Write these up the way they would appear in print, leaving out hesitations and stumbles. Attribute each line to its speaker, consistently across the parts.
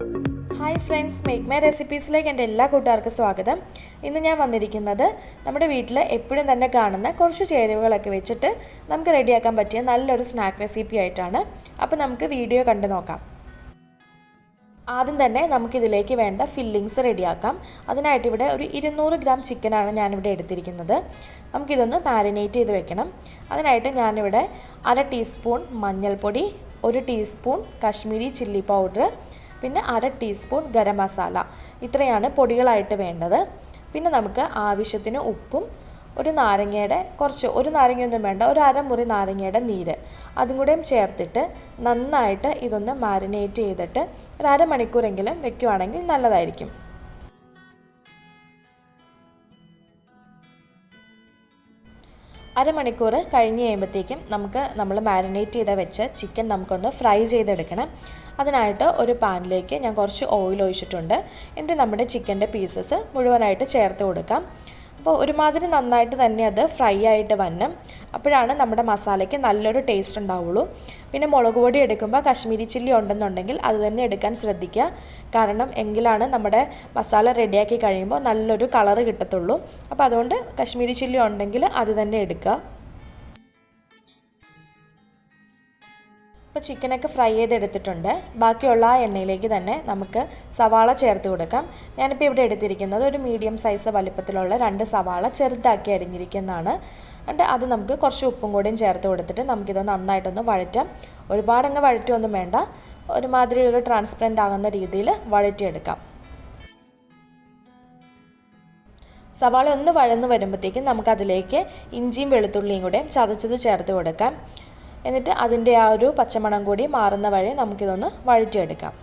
Speaker 1: Hi friends, make my റെസിപ്പീസിലേക്ക് എൻ്റെ എല്ലാ കൂട്ടുകാർക്കും സ്വാഗതം. ഇന്ന് ഞാൻ വന്നിരിക്കുന്നത് നമ്മുടെ വീട്ടിൽ എപ്പോഴും തന്നെ കാണുന്ന കുറച്ച് ചേരുവകളൊക്കെ വെച്ചിട്ട് നമുക്ക് റെഡിയാക്കാൻ പറ്റിയ നല്ലൊരു സ്നാക്ക് റെസിപ്പി ആയിട്ടാണ്. അപ്പോൾ നമുക്ക് വീഡിയോ കണ്ടു നോക്കാം. ആദ്യം തന്നെ നമുക്കിതിലേക്ക് വേണ്ട ഫില്ലിങ്സ് റെഡിയാക്കാം. അതിനായിട്ട് ഇവിടെ ഒരു 200 ഗ്രാം ചിക്കനാണ് ഞാനിവിടെ എടുത്തിരിക്കുന്നത്. നമുക്കിതൊന്ന് മാരിനേറ്റ് ചെയ്ത് വെക്കണം. അതിനായിട്ട് ഞാനിവിടെ 1/2 ടീസ്പൂൺ മഞ്ഞൾപ്പൊടി, 1 ടീസ്പൂൺ കാശ്മീരി ചില്ലി പൗഡർ, പിന്നെ 1/2 ടീസ്പൂൺ ഗരം മസാല, ഇത്രയാണ് പൊടികളായിട്ട് വേണ്ടത്. പിന്നെ നമുക്ക് ആവശ്യത്തിന് ഉപ്പും ഒരു നാരങ്ങയൊന്നും വേണ്ട, ഒരു അരമുറി നാരങ്ങയുടെ നീര് അതും കൂടെയും ചേർത്തിട്ട് നന്നായിട്ട് ഇതൊന്ന് മാരിനേറ്റ് ചെയ്തിട്ട് ഒരു അരമണിക്കൂറെങ്കിലും വെക്കുകയാണെങ്കിൽ നല്ലതായിരിക്കും. അരമണിക്കൂർ കഴിഞ്ഞ് കഴിയുമ്പോഴത്തേക്കും നമ്മൾ മാരിനേറ്റ് ചെയ്ത് വെച്ച ചിക്കൻ നമുക്കൊന്ന് ഫ്രൈ ചെയ്തെടുക്കണം. അതിനായിട്ട് ഒരു പാനിലേക്ക് ഞാൻ കുറച്ച് ഓയിൽ ഒഴിച്ചിട്ടുണ്ട്. എന്നിട്ട് നമ്മുടെ ചിക്കൻ്റെ പീസസ് മുഴുവനായിട്ട് ചേർത്ത് കൊടുക്കാം. അപ്പോൾ ഒരുമാതിരി നന്നായിട്ട് തന്നെ അത് ഫ്രൈ ആയിട്ട് വരണം. അപ്പോഴാണ് നമ്മുടെ മസാലയ്ക്ക് നല്ലൊരു ടേസ്റ്റ് ഉണ്ടാവുള്ളൂ. പിന്നെ മുളക് പൊടി എടുക്കുമ്പോൾ കാശ്മീരി ചില്ലി ഉണ്ടെന്നുണ്ടെങ്കിൽ അത് തന്നെ എടുക്കാൻ ശ്രദ്ധിക്കുക. കാരണം എങ്കിലാണ് നമ്മുടെ മസാല റെഡിയാക്കി കഴിയുമ്പോൾ നല്ലൊരു കളറ് കിട്ടത്തുള്ളൂ. അപ്പോൾ അതുകൊണ്ട് കാശ്മീരി ചില്ലി ഉണ്ടെങ്കിൽ അത് തന്നെ എടുക്കുക. ഇപ്പോൾ ചിക്കനൊക്കെ ഫ്രൈ ചെയ്തെടുത്തിട്ടുണ്ട്. ബാക്കിയുള്ള ആ എണ്ണയിലേക്ക് തന്നെ നമുക്ക് സവാള ചേർത്ത് കൊടുക്കാം. ഞാനിപ്പോൾ ഇവിടെ എടുത്തിരിക്കുന്നത് ഒരു മീഡിയം സൈസ് വലിപ്പത്തിലുള്ള 2 സവാള ചെറുതാക്കി അരിഞ്ഞിരിക്കുന്നതാണ്. എന്നിട്ട് അത് നമുക്ക് കുറച്ച് ഉപ്പും കൂടിയും ചേർത്ത് കൊടുത്തിട്ട് നമുക്കിതൊന്ന് നന്നായിട്ടൊന്ന് വഴറ്റാം. ഒരുപാടങ്ങ് വഴറ്റുമൊന്നും വേണ്ട, ഒരുമാതിരി ഒരു ട്രാൻസ്പെറൻ്റ് ആകുന്ന രീതിയിൽ വഴറ്റിയെടുക്കാം. സവാള ഒന്ന് വഴന്ന് വരുമ്പോഴത്തേക്കും നമുക്കതിലേക്ക് ഇഞ്ചിയും വെളുത്തുള്ളിയും കൂടെ ചതച്ചത് ചേർത്ത് കൊടുക്കാം. എന്നിട്ട് അതിൻ്റെ ആ ഒരു പച്ചമണം കൂടി മാറുന്ന വഴി നമുക്കിതൊന്ന് വഴറ്റിയെടുക്കാം.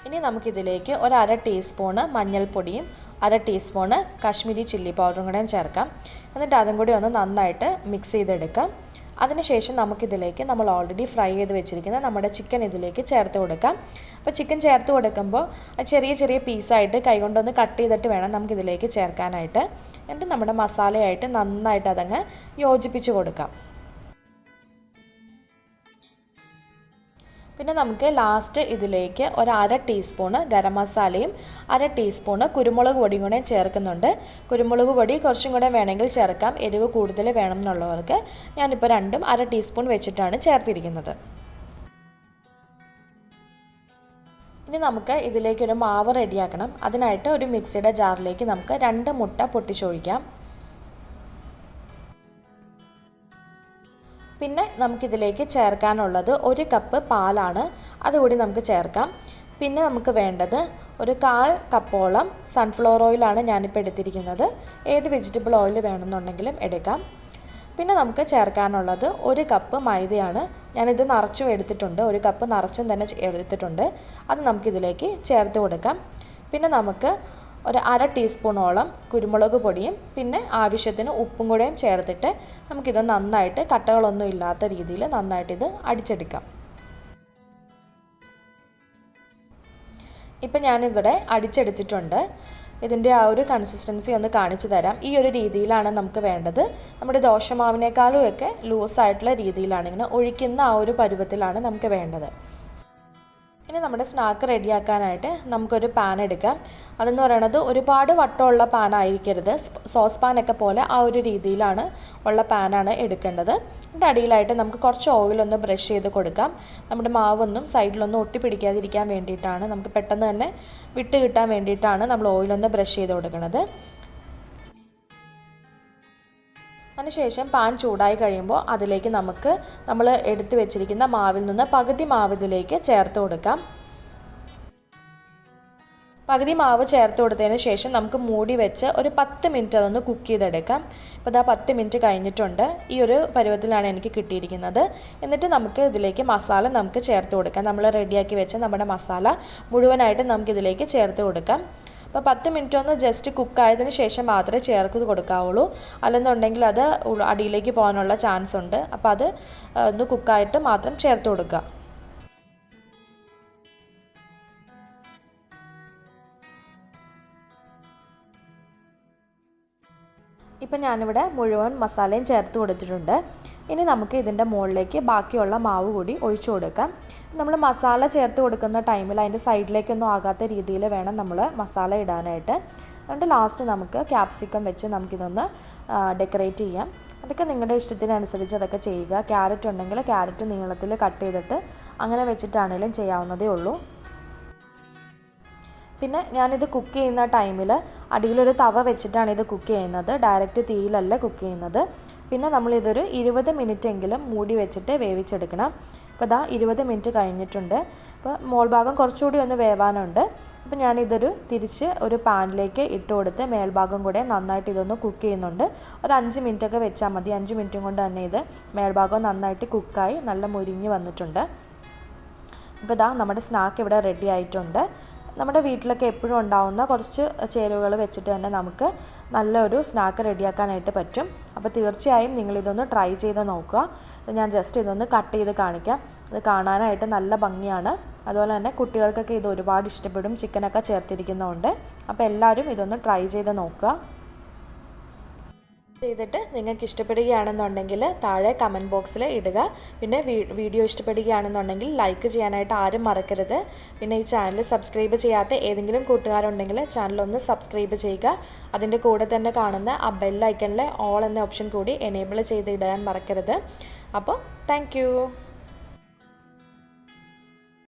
Speaker 1: ഇനി നമുക്കിതിലേക്ക് ഒരു 1/2 ടീസ്പൂണ് മഞ്ഞൾപ്പൊടിയും 1/2 ടീസ്പൂണ് കാശ്മീരി ചില്ലി പൗഡറും കൂടെ ചേർക്കാം. എന്നിട്ട് അതും കൂടി ഒന്ന് നന്നായിട്ട് മിക്സ് ചെയ്തെടുക്കാം. അതിനുശേഷം നമുക്കിതിലേക്ക് നമ്മൾ ഓൾറെഡി ഫ്രൈ ചെയ്ത് വെച്ചിരിക്കുന്ന നമ്മുടെ ചിക്കൻ ഇതിലേക്ക് ചേർത്ത് കൊടുക്കാം. അപ്പോൾ ചിക്കൻ ചേർത്ത് കൊടുക്കുമ്പോൾ ചെറിയ ചെറിയ പീസായിട്ട് കൈകൊണ്ടൊന്ന് കട്ട് ചെയ്തിട്ട് വേണം നമുക്കിതിലേക്ക് ചേർക്കാനായിട്ട്. എന്നിട്ട് നമ്മുടെ മസാലയായിട്ട് നന്നായിട്ട് അതങ്ങ് യോജിപ്പിച്ച് കൊടുക്കാം. പിന്നെ നമുക്ക് ലാസ്റ്റ് ഇതിലേക്ക് ഒരു 1/2 ടീസ്പൂണ് ഗരം മസാലയും 1/2 ടീസ്പൂണ് കുരുമുളക് പൊടിയും കൂടെ ചേർക്കുന്നുണ്ട്. കുരുമുളക് പൊടി കുറച്ചും കൂടെ വേണമെങ്കിൽ ചേർക്കാം, എരിവ് കൂടുതൽ വേണം എന്നുള്ളവർക്ക്. ഞാനിപ്പോൾ രണ്ടും 1/2 ടീസ്പൂൺ വെച്ചിട്ടാണ് ചേർത്തിരിക്കുന്നത്. ഇനി നമുക്ക് ഇതിലേക്കൊരു മാവ് റെഡിയാക്കണം. അതിനായിട്ട് ഒരു മിക്സിയുടെ ജാറിലേക്ക് നമുക്ക് 2 മുട്ട പൊട്ടിച്ചൊഴിക്കാം. പിന്നെ നമുക്കിതിലേക്ക് ചേർക്കാനുള്ളത് 1 കപ്പ് പാലാണ്, അതുകൂടി നമുക്ക് ചേർക്കാം. പിന്നെ നമുക്ക് വേണ്ടത് ഒരു 1/4 കപ്പോളം സൺഫ്ലവർ ഓയിലാണ് ഞാനിപ്പോൾ എടുത്തിരിക്കുന്നത്. ഏത് വെജിറ്റബിൾ ഓയിൽ വേണമെന്നുണ്ടെങ്കിലും എടുക്കാം. പിന്നെ നമുക്ക് ചേർക്കാനുള്ളത് 1 കപ്പ് മൈദയാണ്. ഞാനിത് നിറച്ചും എടുത്തിട്ടുണ്ട്, 1 കപ്പ് നിറച്ചും തന്നെ എടുത്തിട്ടുണ്ട്. അത് നമുക്കിതിലേക്ക് ചേർത്ത് കൊടുക്കാം. പിന്നെ നമുക്ക് ഒരു 1/2 ടീസ്പൂണോളം കുരുമുളക് പൊടിയും പിന്നെ ആവശ്യത്തിന് ഉപ്പും കൂടെയും ചേർത്തിട്ട് നമുക്കിത് നന്നായിട്ട് കട്ടകളൊന്നും ഇല്ലാത്ത രീതിയിൽ നന്നായിട്ടിത് അടിച്ചെടുക്കാം. ഇപ്പം ഞാനിവിടെ അടിച്ചെടുത്തിട്ടുണ്ട്. ഇതിൻ്റെ ആ ഒരു കൺസിസ്റ്റൻസി ഒന്ന് കാണിച്ചു തരാം. ഈ ഒരു രീതിയിലാണ് നമുക്ക് വേണ്ടത്. നമ്മുടെ ദോശമാവിനേക്കാളും ഒക്കെ ലൂസായിട്ടുള്ള രീതിയിലാണ്, ഇങ്ങനെ ഒഴിക്കുന്ന ആ ഒരു പരുവത്തിലാണ് നമുക്ക് വേണ്ടത്. ഇനി നമ്മുടെ സ്നാക്ക് റെഡിയാക്കാനായിട്ട് നമുക്കൊരു പാൻ എടുക്കാം. അതെന്ന് പറയുന്നത് ഒരുപാട് വട്ടമുള്ള പാനായിരിക്കരുത്, സോസ് പാനൊക്കെ പോലെ ആ ഒരു രീതിയിലാണ് ഉള്ള പാനാണ് എടുക്കേണ്ടത്. അതിൻ്റെ അടിയിലായിട്ട് നമുക്ക് കുറച്ച് ഓയിലൊന്ന് ബ്രഷ് ചെയ്ത് കൊടുക്കാം. നമ്മുടെ മാവൊന്നും സൈഡിലൊന്നും ഒട്ടിപ്പിടിക്കാതിരിക്കാൻ വേണ്ടിയിട്ടാണ്, നമുക്ക് പെട്ടെന്ന് തന്നെ വിട്ട് കിട്ടാൻ വേണ്ടിയിട്ടാണ് നമ്മൾ ഓയിലൊന്ന് ബ്രഷ് ചെയ്ത് കൊടുക്കുന്നത്. അതിനുശേഷം പാൻ ചൂടായി കഴിയുമ്പോൾ അതിലേക്ക് നമ്മൾ എടുത്തു വെച്ചിരിക്കുന്ന മാവിൽ നിന്ന് പകുതി മാവ് ഇതിലേക്ക് ചേർത്ത് കൊടുക്കാം. പകുതി മാവ് ചേർത്ത് കൊടുത്തതിന് ശേഷം നമുക്ക് മൂടി വെച്ച് ഒരു 10 മിനിറ്റ് അതൊന്ന് കുക്ക് ചെയ്തെടുക്കാം. ഇപ്പോൾ ഇതാ 10 മിനിറ്റ് കഴിഞ്ഞിട്ടുണ്ട്. ഈ ഒരു പരുവത്തിലാണ് എനിക്ക് കിട്ടിയിരിക്കുന്നത്. എന്നിട്ട് നമുക്ക് ഇതിലേക്ക് മസാല നമുക്ക് ചേർത്ത് കൊടുക്കാം. നമ്മൾ റെഡിയാക്കി വെച്ച നമ്മുടെ മസാല മുഴുവനായിട്ട് നമുക്കിതിലേക്ക് ചേർത്ത് കൊടുക്കാം. അപ്പോൾ 10 മിനിറ്റ് ഒന്ന് ജസ്റ്റ് കുക്കായതിന് ശേഷം മാത്രമേ ചേർത്ത് കൊടുക്കാവുള്ളൂ, അല്ലെന്നുണ്ടെങ്കിൽ അത് അടിയിലേക്ക് പോകാനുള്ള ചാൻസ് ഉണ്ട്. അപ്പോൾ അത് ഒന്ന് കുക്കായിട്ട് മാത്രം ചേർത്ത് കൊടുക്കുക. ഇപ്പം ഞാനിവിടെ മുഴുവൻ മസാലയും ചേർത്ത് കൊടുത്തിട്ടുണ്ട്. ഇനി നമുക്ക് ഇതിൻ്റെ മുകളിലേക്ക് ബാക്കിയുള്ള മാവ് കൂടി ഒഴിച്ചു കൊടുക്കാം. നമ്മൾ മസാല ചേർത്ത് കൊടുക്കുന്ന ടൈമിൽ അതിൻ്റെ സൈഡിലേക്കൊന്നും ആകാത്ത രീതിയിൽ വേണം നമ്മൾ മസാല ഇടാനായിട്ട്. അതുകൊണ്ട് ലാസ്റ്റ് നമുക്ക് ക്യാപ്സിക്കം വെച്ച് നമുക്കിതൊന്ന് ഡെക്കറേറ്റ് ചെയ്യാം. അതൊക്കെ നിങ്ങളുടെ ഇഷ്ടത്തിനനുസരിച്ച് അതൊക്കെ ചെയ്യുക. ക്യാരറ്റ് ഉണ്ടെങ്കിൽ ക്യാരറ്റ് നീളത്തിൽ കട്ട് ചെയ്തിട്ട് അങ്ങനെ വെച്ചിട്ടാണെങ്കിലും ചെയ്യാവുന്നതേ ഉള്ളൂ. പിന്നെ ഞാനിത് കുക്ക് ചെയ്യുന്ന ടൈമിൽ അടിയിലൊരു തവ വെച്ചിട്ടാണ് ഇത് കുക്ക് ചെയ്യുന്നത്. ഡയറക്റ്റ് തീയിലല്ല കുക്ക് ചെയ്യുന്നത്. പിന്നെ നമ്മളിതൊരു 20 മിനിറ്റെങ്കിലും മൂടി വെച്ചിട്ട് വേവിച്ചെടുക്കണം. അപ്പോൾ ഇതാ 20 മിനിറ്റ് കഴിഞ്ഞിട്ടുണ്ട്. അപ്പോൾ മോൾ ഭാഗം കുറച്ചുകൂടി ഒന്ന് വേവാനുണ്ട്. അപ്പോൾ ഞാനിതൊരു തിരിച്ച് ഒരു പാനിലേക്ക് ഇട്ട് കൊടുത്ത് മേൽഭാഗം കൂടെ നന്നായിട്ട് ഇതൊന്ന് കുക്ക് ചെയ്യുന്നുണ്ട്. ഒരു 5 മിനിറ്റൊക്കെ വെച്ചാൽ മതി. 5 മിനിറ്റും കൊണ്ട് തന്നെ ഇത് മേൽഭാഗം നന്നായിട്ട് കുക്കായി നല്ല മുരിഞ്ഞ് വന്നിട്ടുണ്ട്. അപ്പോൾ ഇതാ നമ്മുടെ സ്നാക്ക് ഇവിടെ റെഡി ആയിട്ടുണ്ട്. നമ്മുടെ വീട്ടിലൊക്കെ എപ്പോഴും ഉണ്ടാവുന്ന കുറച്ച് ചേരുവകൾ വെച്ചിട്ട് തന്നെ നമുക്ക് നല്ലൊരു സ്നാക്ക് റെഡിയാക്കാനായിട്ട് പറ്റും. അപ്പോൾ തീർച്ചയായും നിങ്ങളിതൊന്ന് ട്രൈ ചെയ്ത് നോക്കുക. ഞാൻ ജസ്റ്റ് ഇതൊന്ന് കട്ട് ചെയ്ത് കാണിക്കാം. ഇത് കാണാനായിട്ട് നല്ല ഭംഗിയാണ്. അതുപോലെ തന്നെ കുട്ടികൾക്കൊക്കെ ഇത് ഒരുപാട് ഇഷ്ടപ്പെടും, ചിക്കനൊക്കെ ചേർത്തിരിക്കുന്നതുകൊണ്ട്. അപ്പോൾ എല്ലാവരും ഇതൊന്ന് ട്രൈ ചെയ്ത് നോക്കുക. ചെയ്തിട്ട് നിങ്ങൾക്ക് ഇഷ്ടപ്പെടുകയാണെന്നുണ്ടെങ്കിൽ താഴെ കമൻറ്റ് ബോക്സിൽ ഇടുക. പിന്നെ വീഡിയോ ഇഷ്ടപ്പെടുകയാണെന്നുണ്ടെങ്കിൽ ലൈക്ക് ചെയ്യാനായിട്ട് ആരും മറക്കരുത്. പിന്നെ ഈ ചാനൽ സബ്സ്ക്രൈബ് ചെയ്യാത്ത ഏതെങ്കിലും കൂട്ടുകാരുണ്ടെങ്കിൽ ചാനലൊന്ന് സബ്സ്ക്രൈബ് ചെയ്യുക. അതിൻ്റെ കൂടെ തന്നെ കാണുന്ന ആ ബെൽ ഐക്കണിലെ ഓൾ എന്ന ഓപ്ഷൻ കൂടി എനേബിൾ ചെയ്ത് ഇടാൻ മറക്കരുത്. അപ്പോൾ താങ്ക്